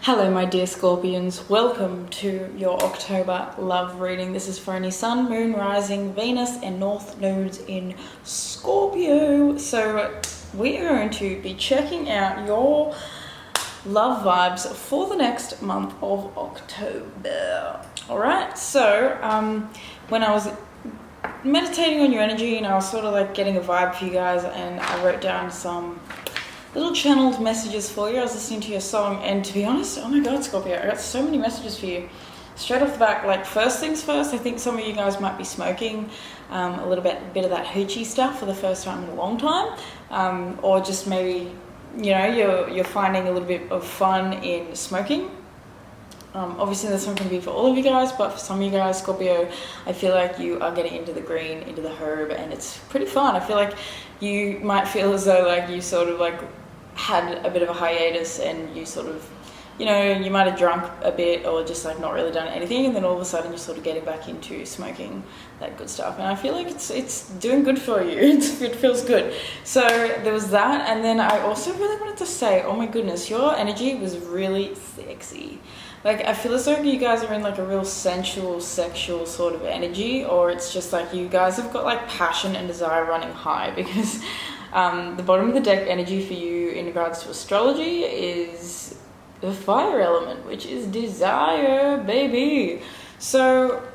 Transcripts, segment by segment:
Hello my dear Scorpions, welcome to your October love reading. This is for any Sun, Moon, Rising, Venus and North nodes in Scorpio. So we are going to be checking out your love vibes for the next month of October. Alright, so when I was meditating on your energy and I was sort of like getting a vibe for you guys, and I wrote down some little channeled messages for you. I was listening to your song, and to be honest, oh my god, Scorpio, I got so many messages for you. Straight off the back, like first things first, I think some of you guys might be smoking a little bit of that hoochie stuff for the first time in a long time, or just maybe, you know, you're finding a little bit of fun in smoking. Obviously this one can be for all of you guys, but for some of you guys, Scorpio, I feel like you are getting into the green, into the herb, and it's pretty fun. I feel like you might feel as though like you sort of like had a bit of a hiatus, and you sort of, you know, you might have drunk a bit or just like not really done anything, and then all of a sudden you're sort of getting back into smoking that good stuff, and I feel like it's doing good for you. It feels good. So there was that, and then I also really wanted to say, oh my goodness, your energy was really sexy. Like, I feel as though you guys are in like a real sensual, sexual sort of energy, or it's just like you guys have got like passion and desire running high, because the bottom of the deck energy for you in regards to astrology is the fire element, which is desire, baby. So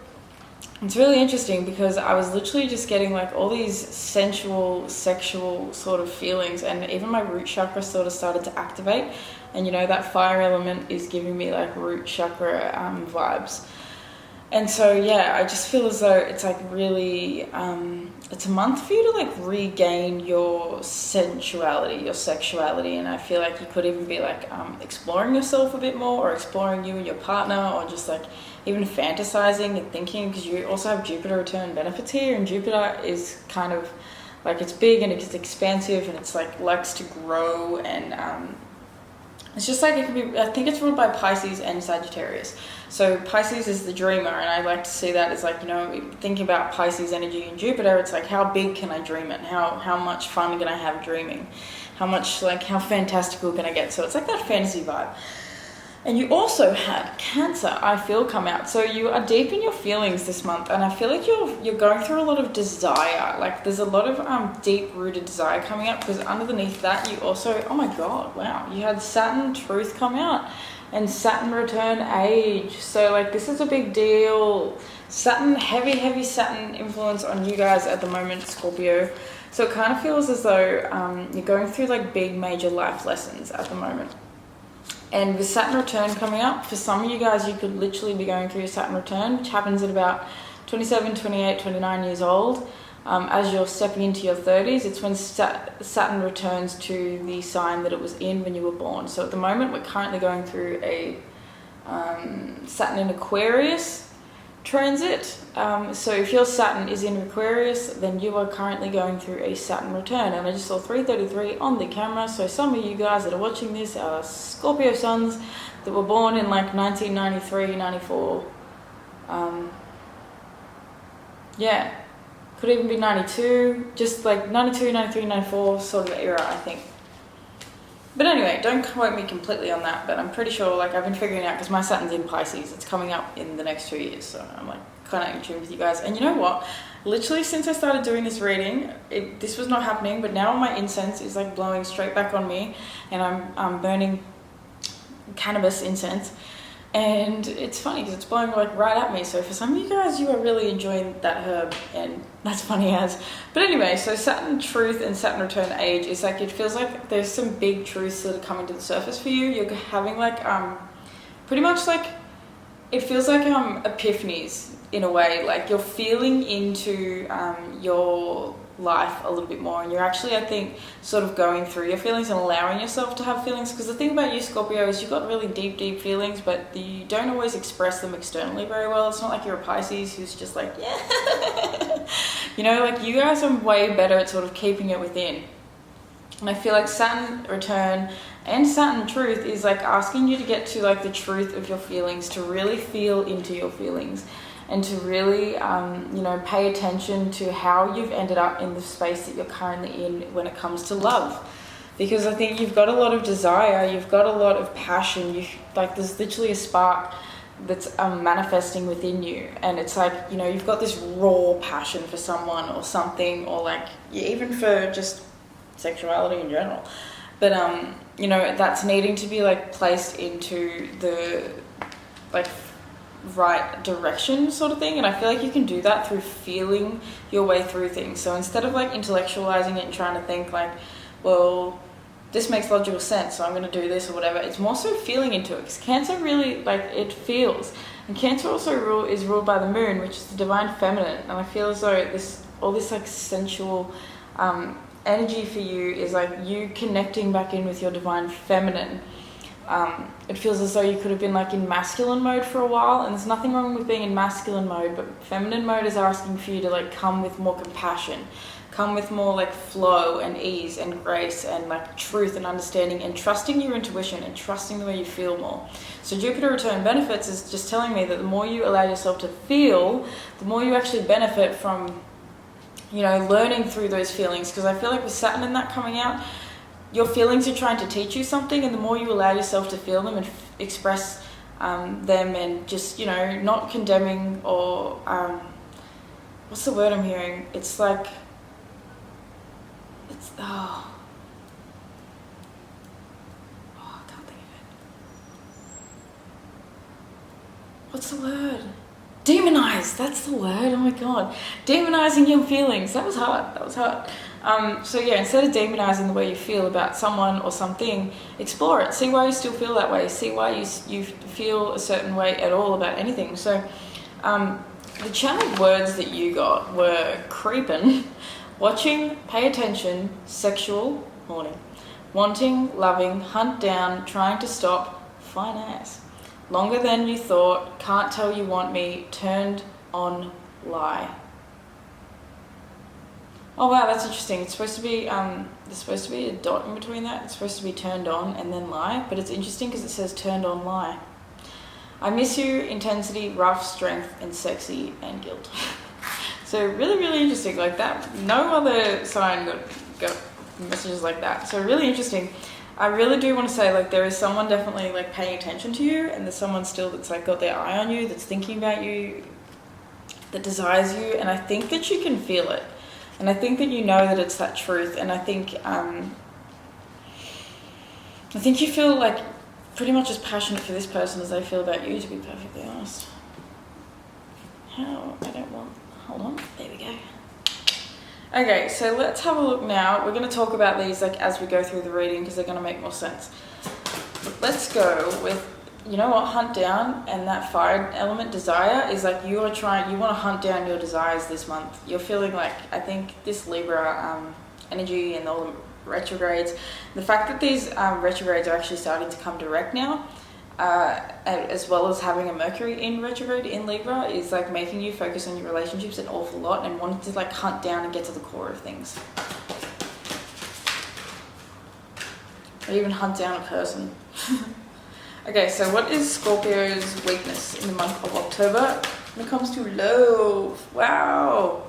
it's really interesting because I was literally just getting like all these sensual, sexual sort of feelings, and even my root chakra sort of started to activate. And you know, that fire element is giving me like root chakra vibes. And so yeah, I just feel as though it's like really, it's a month for you to like regain your sensuality, your sexuality. And I feel like you could even be like exploring yourself a bit more, or exploring you and your partner, or just like even fantasizing and thinking, because you also have Jupiter return benefits here, and Jupiter is kind of like, it's big and it's expansive, and it's like likes to grow, and it's just like, it can be, I think it's ruled by Pisces and Sagittarius. So Pisces is the dreamer, and I like to see that as like, you know, thinking about Pisces energy and Jupiter, it's like, how big can I dream it? How much fun can I have dreaming? How much, like, how fantastical can I get? So it's like that fantasy vibe. And you also had Cancer, I feel, come out. So you are deep in your feelings this month, and I feel like you're going through a lot of desire. Like, there's a lot of deep-rooted desire coming up, because underneath that you also, oh my god, wow, you had Saturn Truth come out and Saturn Return Age. So like, this is a big deal. Saturn, heavy Saturn influence on you guys at the moment, Scorpio. So it kind of feels as though you're going through like big major life lessons at the moment. And with Saturn return coming up, for some of you guys, you could literally be going through your Saturn return, which happens at about 27, 28, 29 years old. As you're stepping into your 30s, it's when Saturn returns to the sign that it was in when you were born. So at the moment, we're currently going through a Saturn in Aquarius transit. So if your Saturn is in Aquarius, then you are currently going through a Saturn return. And I just saw 333 on the camera. So some of you guys that are watching this are Scorpio suns that were born in like 1993, 94. Yeah, could even be 92, just like 92, 93, 94 sort of era, I think. But anyway, don't quote me completely on that, but I'm pretty sure, like, I've been figuring out, because my Saturn's in Pisces, it's coming up in the next 2 years, so I'm like kind of in tune with you guys. And you know what, literally since I started doing this reading, this was not happening, but now my incense is like blowing straight back on me, and I'm burning cannabis incense, and it's funny because it's blowing like right at me. So for some of you guys, you are really enjoying that herb, and that's funny as. But anyway, so Saturn Truth and Saturn Return Age is like, it feels like there's some big truths that are coming to the surface for you. You're having like pretty much like, it feels like epiphanies in a way. Like, you're feeling into your life a little bit more, and you're actually, I think, sort of going through your feelings and allowing yourself to have feelings. Because the thing about you, Scorpio, is you've got really deep feelings, but you don't always express them externally very well. It's not like you're a Pisces who's just like, yeah. You know, like, you guys are way better at sort of keeping it within. And I feel like Saturn Return and Saturn Truth is like asking you to get to like the truth of your feelings, to really feel into your feelings, and to really, you know, pay attention to how you've ended up in the space that you're currently in when it comes to love. because I think you've got a lot of desire, you've got a lot of passion, there's literally a spark that's manifesting within you, and it's like, you know, you've got this raw passion for someone or something, or like even for just sexuality in general, but you know, that's needing to be like placed into the like right direction sort of thing. And I feel like you can do that through feeling your way through things. So instead of like intellectualizing it and trying to think like, well, this makes logical sense, so I'm going to do this or whatever, it's more so feeling into it, because Cancer really, like, it feels. And Cancer also is ruled by the moon, which is the divine feminine, and I feel as though all this like sensual energy for you is like you connecting back in with your divine feminine. It feels as though you could have been like in masculine mode for a while, and there's nothing wrong with being in masculine mode, but feminine mode is asking for you to like come with more compassion, come with more like flow and ease and grace and like truth and understanding, and trusting your intuition and trusting the way you feel more. So Jupiter return benefits is just telling me that the more you allow yourself to feel, the more you actually benefit from, you know, learning through those feelings. Because I feel like with Saturn and that coming out, your feelings are trying to teach you something, and the more you allow yourself to feel them and express them, and just, you know, not condemning or what's the word I'm hearing? It's like, I can't think of it. What's the word? Demonize, that's the word. Oh my god, demonizing your feelings. That was hard. So yeah, instead of demonizing the way you feel about someone or something, explore it. See why you still feel that way. See why you feel a certain way at all about anything. So the channeled words that you got were creeping, watching, pay attention, sexual, horny, wanting, loving, hunt down, trying to stop, fine ass, longer than you thought, can't tell you want me, turned on, lie. Oh wow, that's interesting. It's supposed to be there's supposed to be a dot in between that. It's supposed to be turned on and then lie, but it's interesting because it says turned on, lie. I miss you, intensity, rough, strength, and sexy, and guilt. So really, really interesting. Like that, no other sign got messages like that. So really interesting. I really do want to say, like, there is someone definitely like paying attention to you, and there's someone still that's like got their eye on you, that's thinking about you, that desires you, and I think that you can feel it. And I think that you know that it's that truth, and I think you feel like pretty much as passionate for this person as they feel about you, to be perfectly honest. Hold on, there we go. Okay, so let's have a look now. We're going to talk about these like as we go through the reading, because they're going to make more sense. Let's go with, you know what, hunt down, and that fire element, desire, is like you want to hunt down your desires this month. You're feeling like, I think this Libra energy and all the retrogrades, the fact that these retrogrades are actually starting to come direct now, as well as having a Mercury in retrograde in Libra, is like making you focus on your relationships an awful lot and wanting to like hunt down and get to the core of things. Or even hunt down a person. Okay, so what is Scorpio's weakness in the month of October when it comes to love? Wow.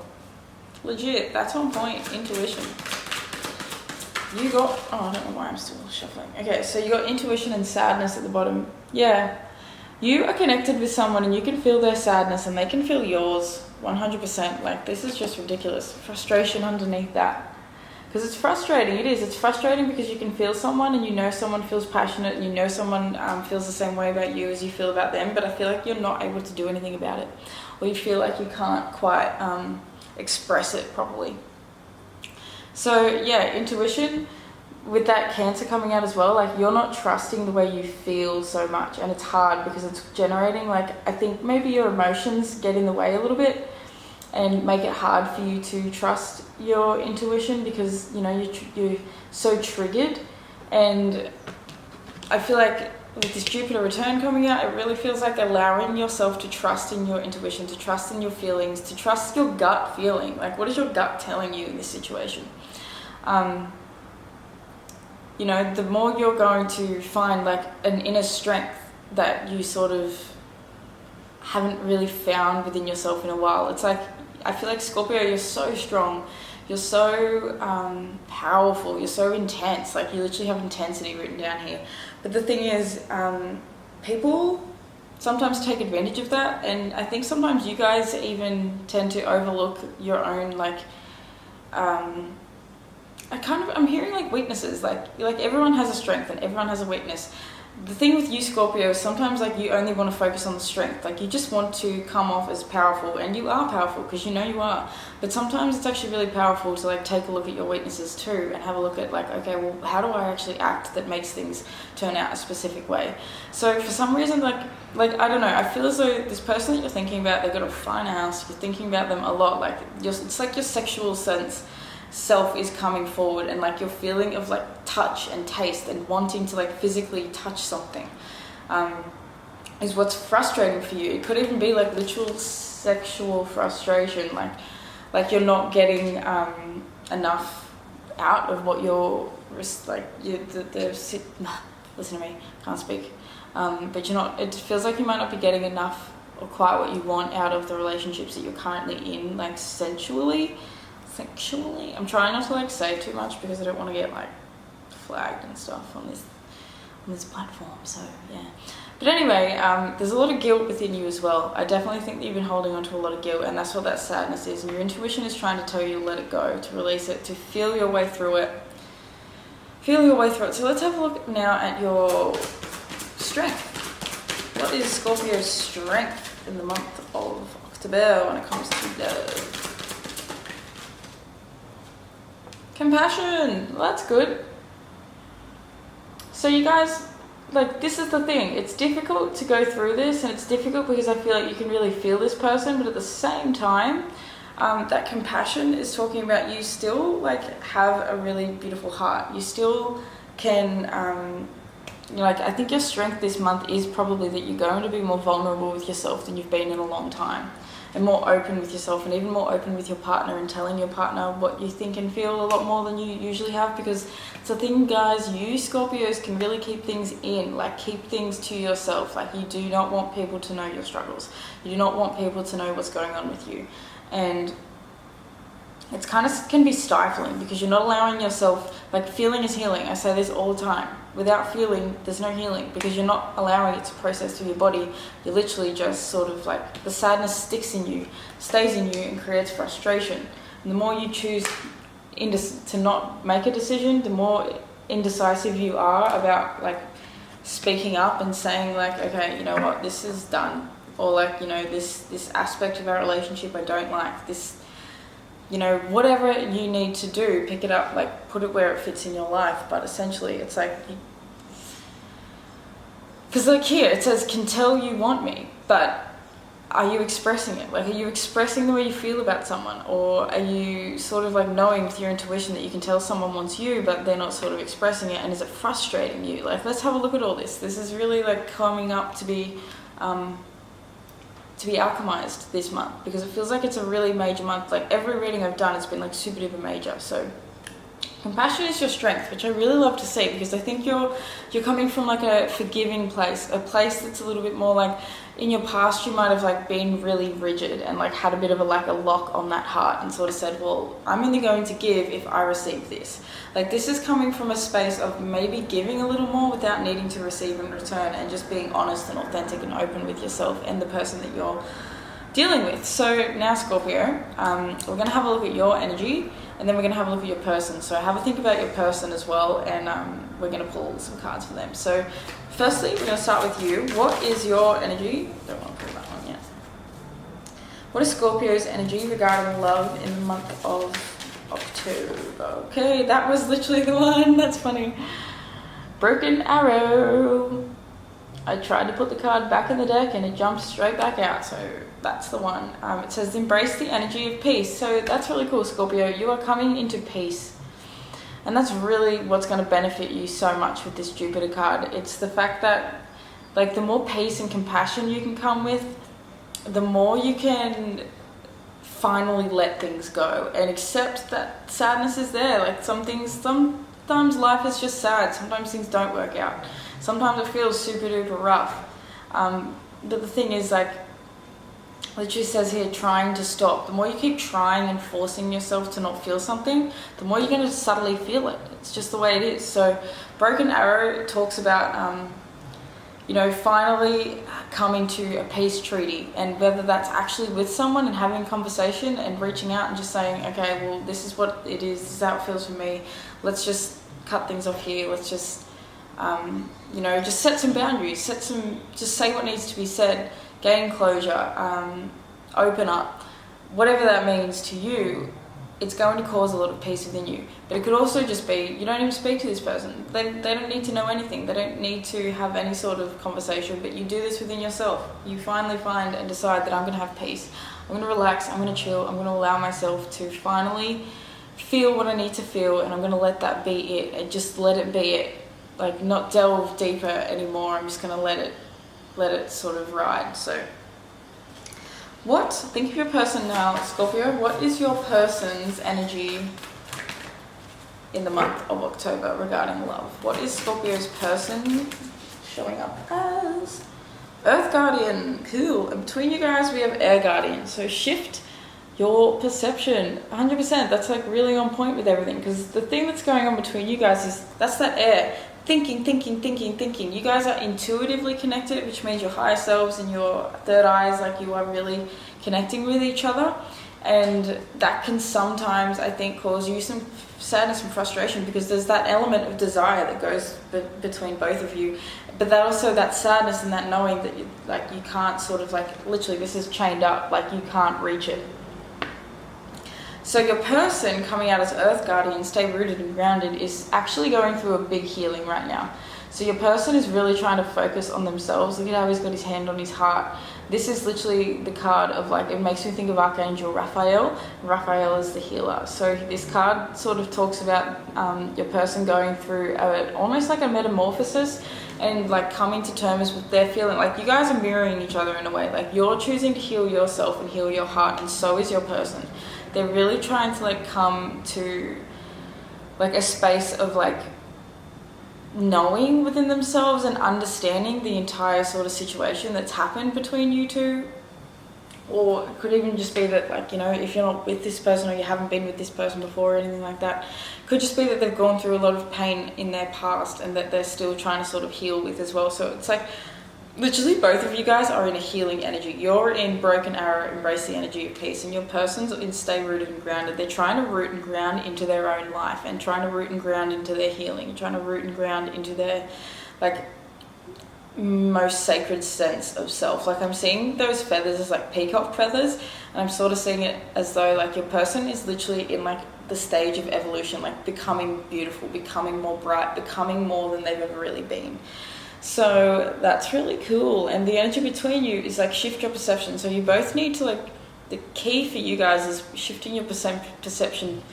Legit, that's on point. Intuition. You got, I don't know why I'm still shuffling. Okay, so you got intuition and sadness at the bottom. Yeah. You are connected with someone and you can feel their sadness and they can feel yours 100%. Like, this is just ridiculous. Frustration underneath that. Because it's frustrating, it is. It's frustrating because you can feel someone and you know someone feels passionate and you know someone feels the same way about you as you feel about them, but I feel like you're not able to do anything about it. Or you feel like you can't quite express it properly. So yeah, intuition, with that Cancer coming out as well, like you're not trusting the way you feel so much, and it's hard because it's generating, like, I think maybe your emotions get in the way a little bit and make it hard for you to trust your intuition because, you know, you're so triggered. And I feel like with this Jupiter return coming out, it really feels like allowing yourself to trust in your intuition, to trust in your feelings, to trust your gut feeling. Like, what is your gut telling you in this situation? You know, the more you're going to find like an inner strength that you sort of haven't really found within yourself in a while. It's like, I feel like Scorpio, you're so strong. You're so powerful. You're so intense. Like, you literally have intensity written down here. But the thing is, people sometimes take advantage of that, and I think sometimes you guys even tend to overlook your own, like, I'm hearing like weaknesses. Like everyone has a strength and everyone has a weakness. The thing with you, Scorpio, is sometimes like you only want to focus on the strength. Like, you just want to come off as powerful, and you are powerful because you know you are. But sometimes it's actually really powerful to like take a look at your weaknesses too, and have a look at like, okay, well, how do I actually act that makes things turn out a specific way? So for some reason, like I don't know, I feel as though this person that you're thinking about, they've got a fine house. You're thinking about them a lot. Like, it's like your sexual self is coming forward, and like your feeling of like touch and taste and wanting to like physically touch something is what's frustrating for you. It could even be like literal sexual frustration, like you're not getting enough out of what you're like. Listen to me, can't speak. But you're not. It feels like you might not be getting enough or quite what you want out of the relationships that you're currently in, like sexually. I'm trying not to like say too much because I don't want to get like flagged and stuff on this platform. So yeah. But anyway, there's a lot of guilt within you as well. I definitely think that you've been holding on to a lot of guilt, and that's what that sadness is. And your intuition is trying to tell you to let it go, to release it, to feel your way through it. So let's have a look now at your strength. What is Scorpio's strength in the month of October when it comes to love? Compassion. Well, that's good. So you guys, like, this is the thing. It's difficult to go through this, and it's difficult because I feel like you can really feel this person, but at the same time, that compassion is talking about you still like have a really beautiful heart. You still can, I think your strength this month is probably that you're going to be more vulnerable with yourself than you've been in a long time. And more open with yourself, and even more open with your partner, and telling your partner what you think and feel a lot more than you usually have. Because it's the thing, guys, you Scorpios can really keep things in, like keep things to yourself. Like, you do not want people to know your struggles. You do not want people to know what's going on with you. And it's kind of can be stifling because you're not allowing yourself, like, feeling is healing. I say this all the time. Without feeling, there's no healing, because you're not allowing it to process through your body. You're literally just sort of like, the sadness sticks in you, stays in you, and creates frustration. And the more you choose to not make a decision, the more indecisive you are about like speaking up and saying like, okay, you know what, this is done. Or like, you know, this aspect of our relationship I don't like. This, you know, whatever you need to do, pick it up, like put it where it fits in your life. But essentially it's like, because like here it says, can tell you want me, but are you expressing it? Like, are you expressing the way you feel about someone? Or are you sort of like knowing with your intuition that you can tell someone wants you, but they're not sort of expressing it? And is it frustrating you? Like, let's have a look at all this. This is really like coming up to be alchemized this month, because it feels like it's a really major month. Like, every reading I've done has been like super duper major. So compassion is your strength, which I really love to see, because I think you're coming from like a forgiving place, a place that's a little bit more like, in your past you might have like been really rigid and like had a bit of a lock on that heart, and sort of said, well, I'm only going to give if I receive this. Like, this is coming from a space of maybe giving a little more without needing to receive in return, and just being honest and authentic and open with yourself and the person that you're dealing with. So now, Scorpio, we're going to have a look at your energy, and then we're going to have a look at your person. So have a think about your person as well, and we're going to pull some cards for them. So firstly, we're going to start with you. What is your energy? Don't want to pull that one yet. What is Scorpio's energy regarding love in the month of October? Okay, that was literally the one. That's funny. Broken arrow. I tried to put the card back in the deck and it jumped straight back out, so that's the one. It says embrace the energy of peace. So that's really cool, Scorpio. You are coming into peace, and that's really what's going to benefit you so much with this Jupiter card. It's the fact that, like, the more peace and compassion you can come with, the more you can finally let things go and accept that sadness is there. Like, sometimes life is just sad. Sometimes things don't work out. Sometimes it feels super duper rough. But the thing is, like, literally says here, trying to stop. The more you keep trying and forcing yourself to not feel something, the more you're going to subtly feel it. It's just the way it is. So Broken Arrow talks about, you know, finally coming to a peace treaty, and whether that's actually with someone and having a conversation and reaching out and just saying, okay, well, this is what it is, this is how it feels for me. Let's just cut things off here. Let's just, you know, just set some boundaries, just say what needs to be said. Gain closure, open up, whatever that means to you. It's going to cause a lot of peace within you. But it could also just be, you don't even speak to this person. They don't need to know anything. They don't need to have any sort of conversation, but you do this within yourself. You finally find and decide that I'm going to have peace. I'm going to relax, I'm going to chill, I'm going to allow myself to finally feel what I need to feel, and I'm going to let that be it, and just let it be it. Like, not delve deeper anymore. I'm just going to let it sort of ride. So think of your person now, Scorpio. What is your person's energy in the month of October regarding love? What is Scorpio's person showing up as? Earth Guardian, cool. And between you guys we have Air Guardian. So shift your perception, 100%. That's like really on point with everything, because the thing that's going on between you guys is that's that air. Thinking. You guys are intuitively connected, which means your higher selves and your third eyes, like, you are really connecting with each other. And that can sometimes, I think, cause you some sadness and frustration, because there's that element of desire that goes between both of you. But that also, that sadness and that knowing that you can't sort of, like, literally this is chained up, like you can't reach it. So your person coming out as Earth Guardian, stay rooted and grounded, is actually going through a big healing right now. So your person is really trying to focus on themselves. Look at how he's got his hand on his heart. This is literally the card of, like, it makes me think of Archangel Raphael. Raphael is the healer. So this card sort of talks about your person going through almost like a metamorphosis, and like coming to terms with their feeling. Like, you guys are mirroring each other in a way. Like, you're choosing to heal yourself and heal your heart, and so is your person. They're really trying to, like, come to, like, a space of, like, knowing within themselves and understanding the entire sort of situation that's happened between you two. Or it could even just be that, like, you know, if you're not with this person, or you haven't been with this person before or anything like that, it could just be that they've gone through a lot of pain in their past, and that they're still trying to sort of heal with as well. So it's like, literally both of you guys are in a healing energy. You're in Broken Arrow, embrace the energy of peace, and your person's in stay rooted and grounded. They're trying to root and ground into their own life, and trying to root and ground into their healing, trying to root and ground into their, like, most sacred sense of self. Like, I'm seeing those feathers as, like, peacock feathers, and I'm sort of seeing it as though, like, your person is literally in, like, the stage of evolution, like, becoming beautiful, becoming more bright, becoming more than they've ever really been. So that's really cool. And the energy between you is, like, shift your perception. So you both need to, like, the key for you guys is shifting your perception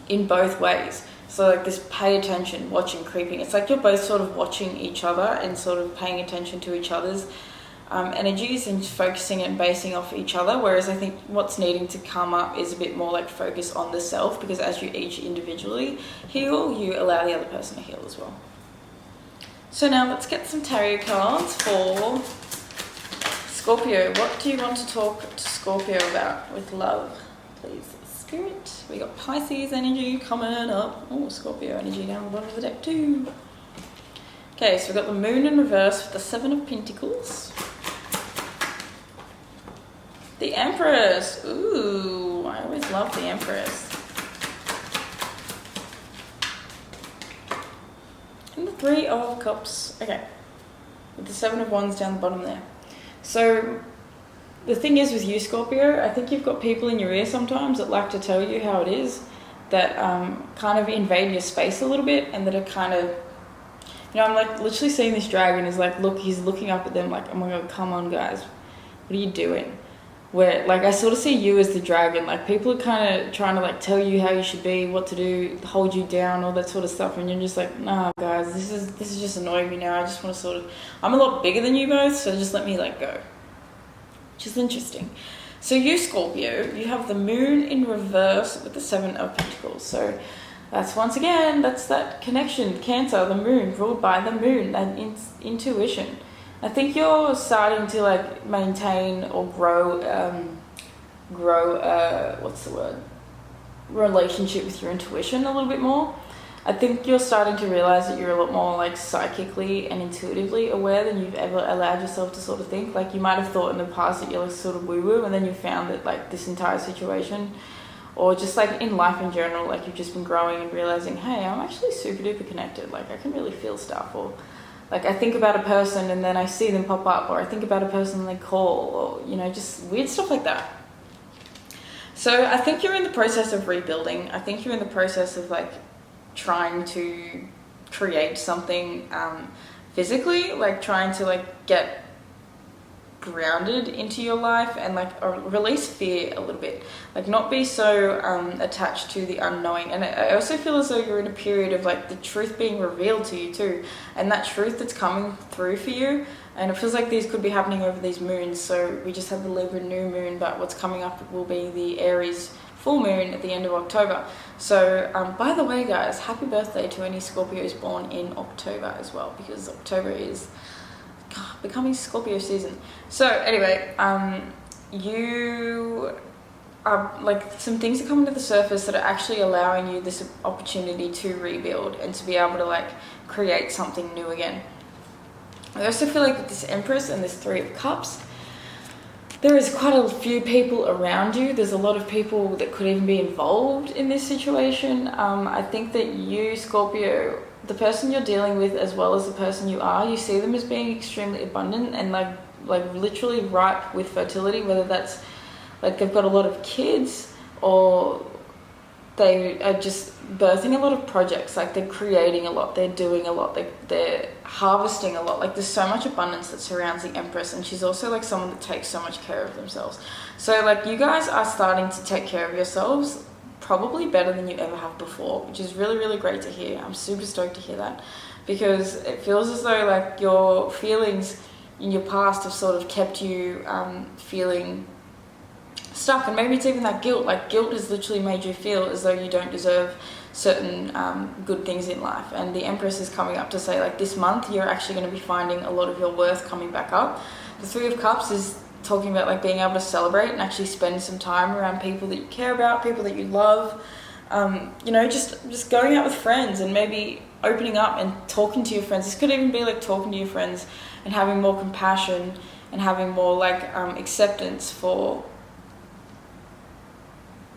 in both ways. So, like, this pay attention, watching, creeping. It's like you're both sort of watching each other and sort of paying attention to each other's energies, and focusing and basing off each other. Whereas I think what's needing to come up is a bit more, like, focus on the self, because as you each individually heal, you allow the other person to heal as well. So now let's get some tarot cards for Scorpio. What do you want to talk to Scorpio about with love, please, Spirit? We got Pisces energy coming up. Oh, Scorpio energy down the bottom of the deck too. Okay, so we've got the Moon in reverse with the Seven of Pentacles. The Empress. Ooh, I always love the Empress. And the Three of Cups. Okay. With the Seven of Wands down the bottom there. So the thing is with you, Scorpio, I think you've got people in your ear sometimes that like to tell you how it is, that kind of invade your space a little bit, and that are kind of, you know, I'm like literally seeing this dragon is like, look, he's looking up at them like, oh my God, come on guys, what are you doing? Where, like, I sort of see you as the dragon. Like, people are kind of trying to, like, tell you how you should be, what to do, hold you down, all that sort of stuff, and you're just like, nah guys, this is just annoying me now. I just want to sort of, I'm a lot bigger than you both, so just let me let go. Which is interesting. So you, Scorpio, you have the Moon in reverse with the Seven of Pentacles. So that's, once again, that's that connection. Cancer, the Moon, ruled by the Moon, that intuition. I think you're starting to like maintain or grow what's the word, relationship with your intuition a little bit more. I think you're starting to realize that you're a lot more like psychically and intuitively aware than you've ever allowed yourself to sort of think. Like you might have thought in the past that you're like sort of woo-woo, and then you found that like this entire situation, or just like in life in general, like you've just been growing and realizing, hey, I'm actually super duper connected. Like I can really feel stuff, or like I think about a person and then I see them pop up, or I think about a person and they call, or, you know, just weird stuff like that. So I think you're in the process of rebuilding. I think you're in the process of like trying to create something physically, like trying to like get grounded into your life and like release fear a little bit, like not be so attached to the unknowing. And I also feel as though you're in a period of like the truth being revealed to you too, and that truth that's coming through for you. And it feels like these could be happening over these moons. So we just have the Libra new moon, but what's coming up will be the Aries full moon at the end of October. So by the way guys, happy birthday to any Scorpios born in October as well, because October is becoming Scorpio season. So anyway, you are like, some things are coming to the surface that are actually allowing you this opportunity to rebuild and to be able to like create something new again. I also feel like with this Empress and this Three of Cups, there is quite a few people around you. There's a lot of people that could even be involved in this situation. I think that you, Scorpio, the person you're dealing with as well as the person you are, you see them as being extremely abundant and like literally ripe with fertility, whether that's like they've got a lot of kids or they are just birthing a lot of projects. Like they're creating a lot, they're doing a lot, they're harvesting a lot. Like there's so much abundance that surrounds the Empress, and she's also like someone that takes so much care of themselves. So like you guys are starting to take care of yourselves probably better than you ever have before, which is really, really great to hear. I'm super stoked to hear that, because it feels as though like your feelings in your past have sort of kept you feeling stuck. And maybe it's even that guilt. Like guilt has literally made you feel as though you don't deserve certain good things in life. And the Empress is coming up to say like this month you're actually going to be finding a lot of your worth coming back up. The Three of Cups is talking about like being able to celebrate and actually spend some time around people that you care about, people that you love. You know, just going out with friends and maybe opening up and talking to your friends. This could even be like talking to your friends and having more compassion and having more like acceptance for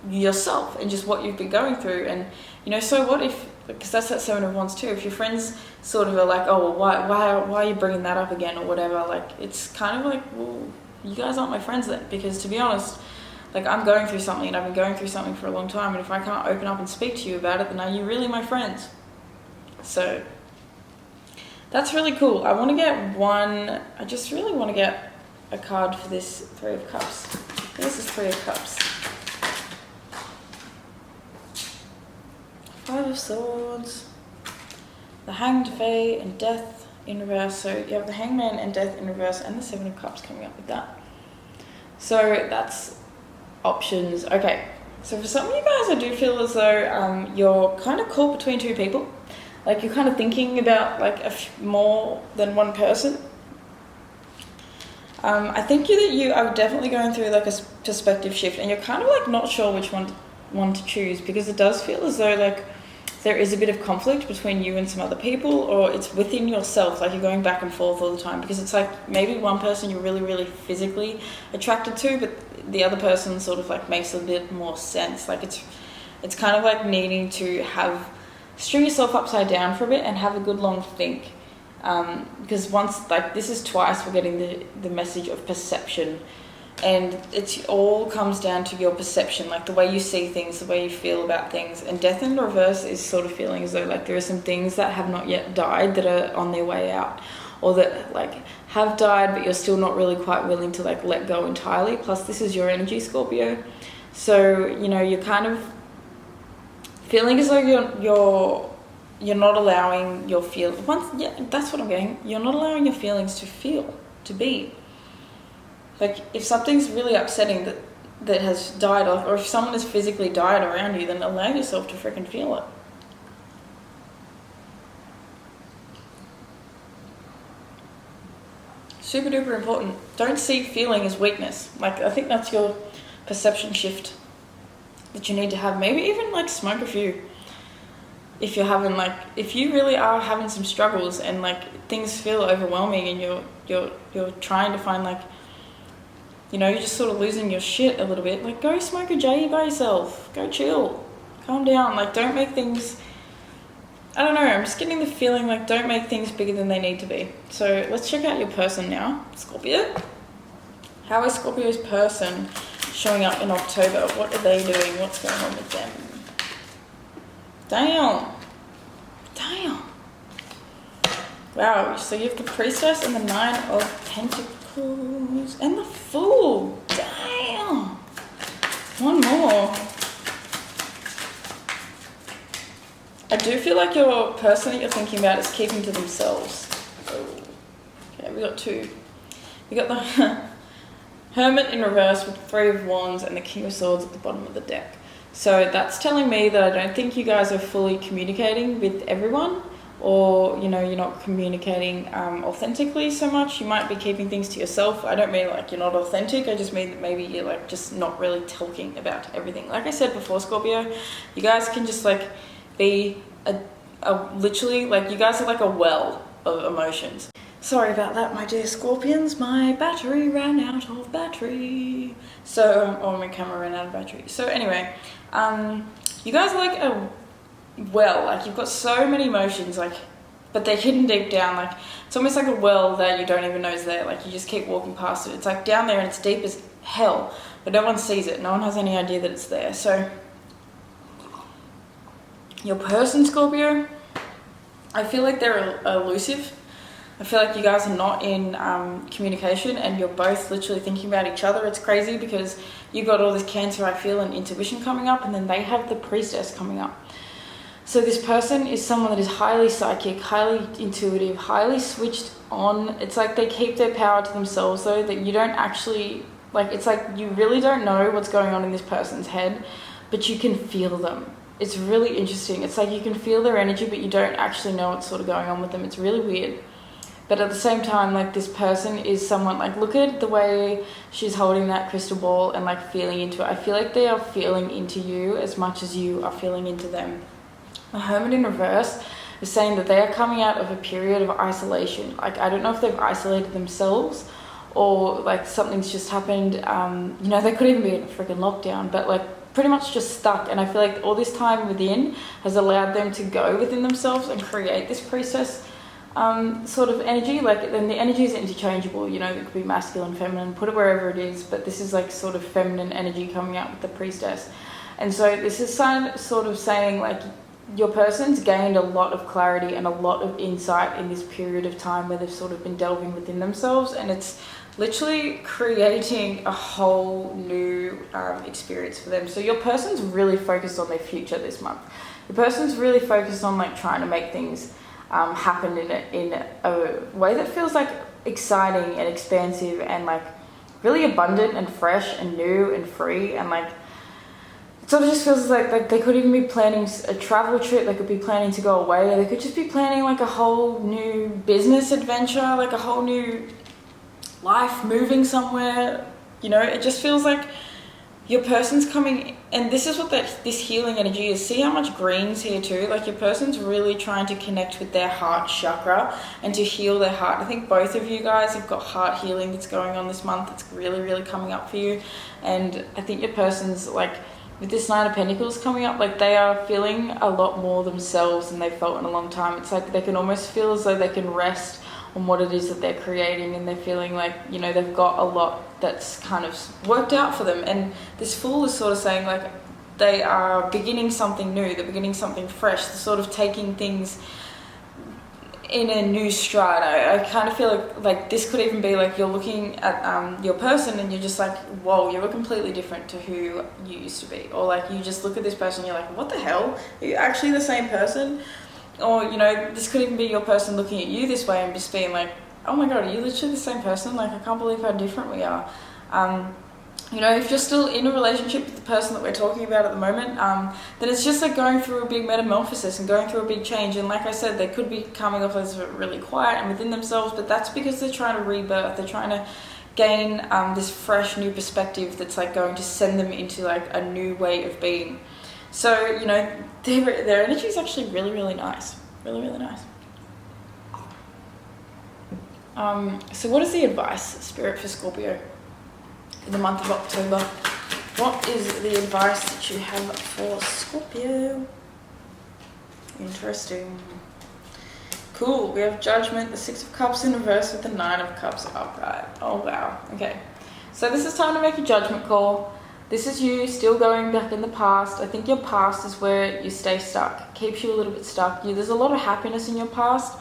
yourself and just what you've been going through. And you know, so what if, because that's that Seven of Wands too, if your friends sort of are like, oh well, why are you bringing that up again or whatever, like it's kind of like, well, you guys aren't my friends then, because to be honest, like I'm going through something and I've been going through something for a long time, and if I can't open up and speak to you about it, then are you really my friends? So that's really cool. I just really want to get a card for this Three of Cups. This is Three of Cups. Five of Swords, the Hanged, Fae, and Death in reverse. So you have the Hangman and Death in reverse, and the Seven of Cups coming up with that. So that's options. Okay, so for some of you guys, I do feel as though you're kind of caught between two people. Like you're kind of thinking about like more than one person. I think that you are definitely going through like a perspective shift, and you're kind of like not sure which one to choose, because it does feel as though like there is a bit of conflict between you and some other people, or it's within yourself, like you're going back and forth all the time, because it's like maybe one person you're really, really physically attracted to, but the other person sort of like makes a bit more sense. Like it's kind of like needing to string yourself upside down for a bit and have a good long think, because once, like this is twice we're getting the message of perception. And it all comes down to your perception, like the way you see things, the way you feel about things. And Death in reverse is sort of feeling as though like there are some things that have not yet died that are on their way out, or that like have died but you're still not really quite willing to like let go entirely. Plus this is your energy, Scorpio. So you know, you're kind of feeling as though you're not allowing your that's what I'm getting. You're not allowing your feelings to feel, to be. Like if something's really upsetting that has died, or if someone has physically died around you, then allow yourself to freaking feel it. Super duper important. Don't see feeling as weakness. Like, I think that's your perception shift that you need to have. Maybe even like smoke a few. If you're having like, if you really are having some struggles and like things feel overwhelming and you're trying to find like, you know, you're just sort of losing your shit a little bit, like go smoke a J by yourself. Go chill. Calm down. Like, don't make things, I don't know, I'm just getting the feeling like don't make things bigger than they need to be. So let's check out your person now, Scorpio. How is Scorpio's person showing up in October? What are they doing? What's going on with them? Damn. Wow, so you have the Priestess and the Nine of Pentacles and the Fool. Damn. One more. I do feel like your person that you're thinking about is keeping to themselves. Oh. Okay, we got two. We got the Hermit in reverse with Three of Wands and the King of Swords at the bottom of the deck. So that's telling me that I don't think you guys are fully communicating with everyone, or, you know, you're not communicating authentically so much. You might be keeping things to yourself. I don't mean like you're not authentic. I just mean that maybe you're like just not really talking about everything. Like I said before, Scorpio, you guys can just like be a literally, like, you guys are like a well of emotions. Sorry about that, my dear Scorpions. My battery ran out of battery. So, or my camera ran out of battery. So anyway, you guys are like a well, like you've got so many emotions, like, but they're hidden deep down. Like, it's almost like a well that you don't even know is there. Like, you just keep walking past it. It's like down there and it's deep as hell, but no one sees it. No one has any idea that it's there. So your person, Scorpio, I feel like they're elusive. I feel like you guys are not in communication, and you're both literally thinking about each other. It's crazy because you've got all this Cancer, I feel, and intuition coming up, and then they have the Priestess coming up. So this person is someone that is highly psychic, highly intuitive, highly switched on. It's like they keep their power to themselves, though, that you don't actually, like, it's like you really don't know what's going on in this person's head, but you can feel them. It's really interesting. It's like you can feel their energy, but you don't actually know what's sort of going on with them. It's really weird. But at the same time, like, this person is someone, like, look at the way she's holding that crystal ball and like feeling into it. I feel like they are feeling into you as much as you are feeling into them. The Hermit in reverse is saying that they are coming out of a period of isolation. Like, I don't know if they've isolated themselves or like something's just happened. You know, they could even be in a freaking lockdown, but like pretty much just stuck. And I feel like all this time within has allowed them to go within themselves and create this Priestess sort of energy. Like, then the energy is interchangeable, you know, it could be masculine, feminine, put it wherever it is, but this is like sort of feminine energy coming out with the Priestess. And so this is sort of saying like your person's gained a lot of clarity and a lot of insight in this period of time where they've sort of been delving within themselves, and it's literally creating a whole new experience for them. So your person's really focused on their future this month. Your person's really focused on like trying to make things happen in a way that feels like exciting and expansive and like really abundant and fresh and new and free, and like it sort of just feels like they could even be planning a travel trip. They could be planning to go away. They could just be planning like a whole new business adventure, like a whole new life, moving somewhere. You know, it just feels like your person's coming, and this is what this healing energy is. See how much green's here too? Like, your person's really trying to connect with their heart chakra and to heal their heart. I think both of you guys have got heart healing that's going on this month. It's really, really coming up for you. And I think your person's like, with this Nine of Pentacles coming up, like they are feeling a lot more themselves than they've felt in a long time. It's like they can almost feel as though they can rest on what it is that they're creating, and they're feeling like, you know, they've got a lot that's kind of worked out for them. And this Fool is sort of saying like they are beginning something new, they're beginning something fresh, they're sort of taking things in a new stride. I kind of feel like this could even be like you're looking at your person and you're just like, whoa, you're completely different to who you used to be. Or like you just look at this person and you're like, what the hell? Are you actually the same person? Or, you know, this could even be your person looking at you this way and just being like, oh my god, are you literally the same person? Like, I can't believe how different we are. you know, if you're still in a relationship with the person that we're talking about at the moment, then it's just like going through a big metamorphosis and going through a big change. And like I said, they could be coming off as really quiet and within themselves, but that's because they're trying to rebirth. They're trying to gain this fresh new perspective that's like going to send them into like a new way of being. So, you know, their energy is actually really, really nice. Really, really nice. So what is the advice, Spirit, for Scorpio in the month of October? What is the advice that you have for Scorpio? Interesting. Cool. We have Judgment, the Six of Cups in reverse with the Nine of Cups upright. Oh, wow. Okay. So this is time to make a judgment call. This is you still going back in the past. I think your past is where you stay stuck. Keeps you a little bit stuck. There's a lot of happiness in your past.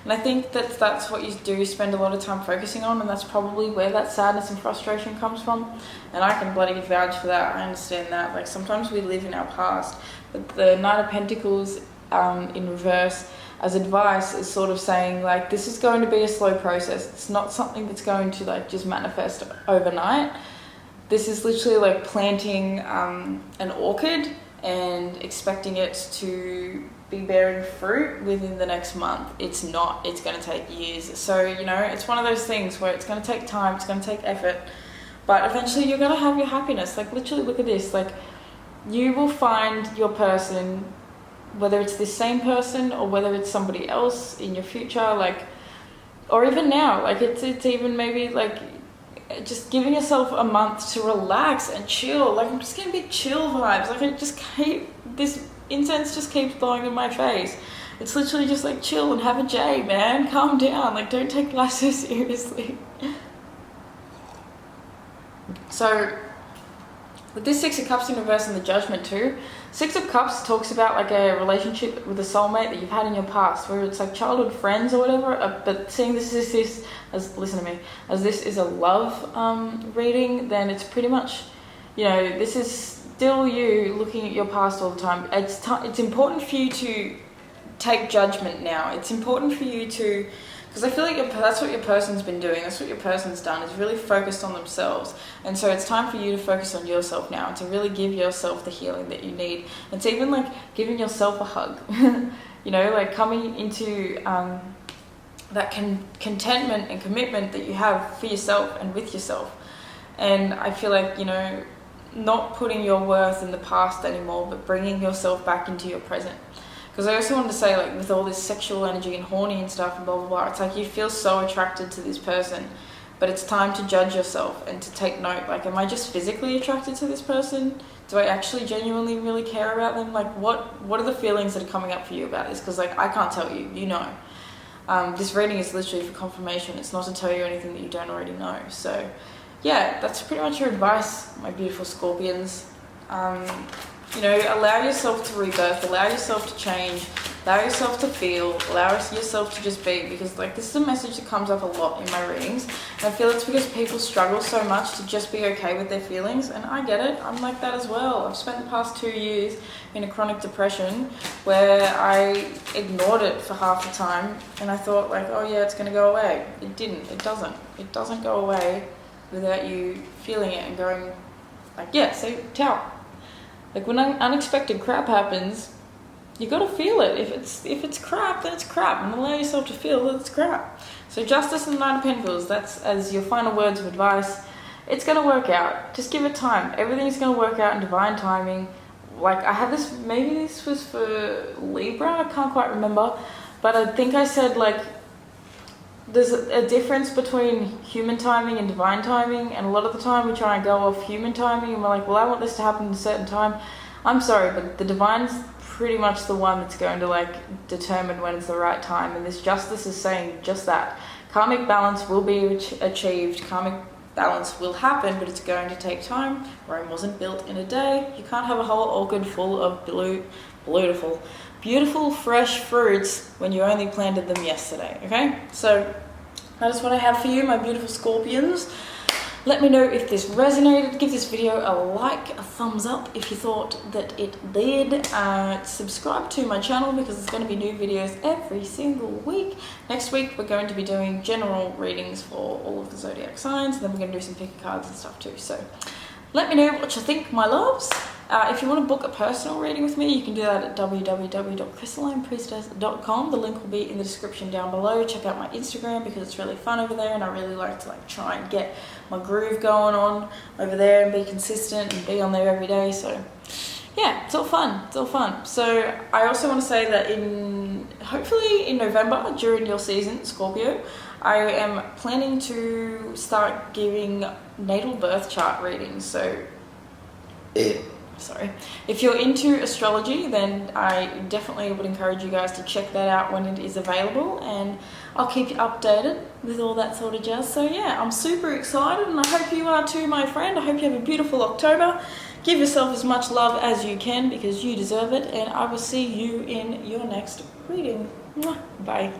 And I think that's what you do spend a lot of time focusing on, and that's probably where that sadness and frustration comes from. And I can bloody vouch for that. I understand that. Like, sometimes we live in our past, but the Knight of Pentacles in reverse as advice is sort of saying, like, this is going to be a slow process. It's not something that's going to like just manifest overnight. This is literally like planting an orchid and expecting it to be bearing fruit within the next month. It's not. It's going to take years. So, you know, it's one of those things where it's going to take time, it's going to take effort, but eventually you're going to have your happiness. Like, literally, look at this. Like, you will find your person, whether it's this same person or whether it's somebody else in your future, like, or even now. Like, it's even maybe like just giving yourself a month to relax and chill. Like, I'm just getting big chill vibes. Like, it just this incense just keeps blowing in my face. It's literally just like, chill and have a J, man. Calm down. Like, don't take life so seriously. So with this Six of Cups in reverse and the Judgment too, Six of Cups talks about like a relationship with a soulmate that you've had in your past, where it's like childhood friends or whatever. But seeing this as, listen to me, as this is a love reading, then it's pretty much, you know, this is still you looking at your past all the time. It's important for you to take judgment now. It's important for you to, because I feel like that's what your person's been doing. That's what your person's done, is really focused on themselves. And so it's time for you to focus on yourself now and to really give yourself the healing that you need. It's even like giving yourself a hug. You know, like coming into that contentment and commitment that you have for yourself and with yourself. And I feel like, you know, not putting your worth in the past anymore, but bringing yourself back into your present. Because I also wanted to say, like, with all this sexual energy and horny and stuff and blah, blah, blah, it's like you feel so attracted to this person, but it's time to judge yourself and to take note. Like, am I just physically attracted to this person? Do I actually genuinely really care about them? Like, what are the feelings that are coming up for you about this? Because, like, I can't tell you, you know. This reading is literally for confirmation. It's not to tell you anything that you don't already know. So, yeah, that's pretty much your advice, my beautiful Scorpions. You know, allow yourself to rebirth, allow yourself to change, allow yourself to feel, allow yourself to just be, because like this is a message that comes up a lot in my readings, and I feel it's because people struggle so much to just be okay with their feelings, and I get it. I'm like that as well. I've spent the past 2 years in a chronic depression where I ignored it for half the time, and I thought like, oh yeah, it's going to go away. It didn't. It doesn't go away without you feeling it and going like, yeah, say ciao. Like, when unexpected crap happens, you gotta feel it. If it's crap, then it's crap, and allow yourself to feel that it's crap. So Justice and the Nine of Pentacles, that's as your final words of advice. It's gonna work out. Just give it time. Everything's gonna work out in divine timing. Like, I had this, maybe this was for Libra, I can't quite remember, but I think I said like, there's a difference between human timing and divine timing, and a lot of the time we try and go off human timing and we're like, well, I want this to happen at a certain time. I'm sorry, but the divine's pretty much the one that's going to like determine when it's the right time, and this Justice is saying just that. Karmic balance will be achieved, karmic balance will happen, but it's going to take time. Rome wasn't built in a day. You can't have a whole orchid full of beautiful fresh fruits when you only planted them yesterday. Okay, so that is what I have for you, my beautiful Scorpions. Let me know if this resonated. Give this video a like, a thumbs up if you thought that it did. Subscribe to my channel because there's going to be new videos every single week. Next week we're going to be doing general readings for all of the zodiac signs, and then we're going to do some pick cards and stuff too. So let me know what you think, my loves. If you want to book a personal reading with me, you can do that at www.crystallinepriestess.com. The link will be in the description down below. Check out my Instagram because it's really fun over there, and I really like to try and get my groove going on over there and be consistent and be on there every day. So yeah, it's all fun. It's all fun. So I also want to say that hopefully in November, during your season, Scorpio, I am planning to start giving natal birth chart readings. So sorry, if you're into astrology, then I definitely would encourage you guys to check that out when it is available, and I'll keep you updated with all that sort of jazz. So yeah, I'm super excited, and I hope you are too, my friend. I hope you have a beautiful October. Give yourself as much love as you can because you deserve it, and I will see you in your next reading. Bye.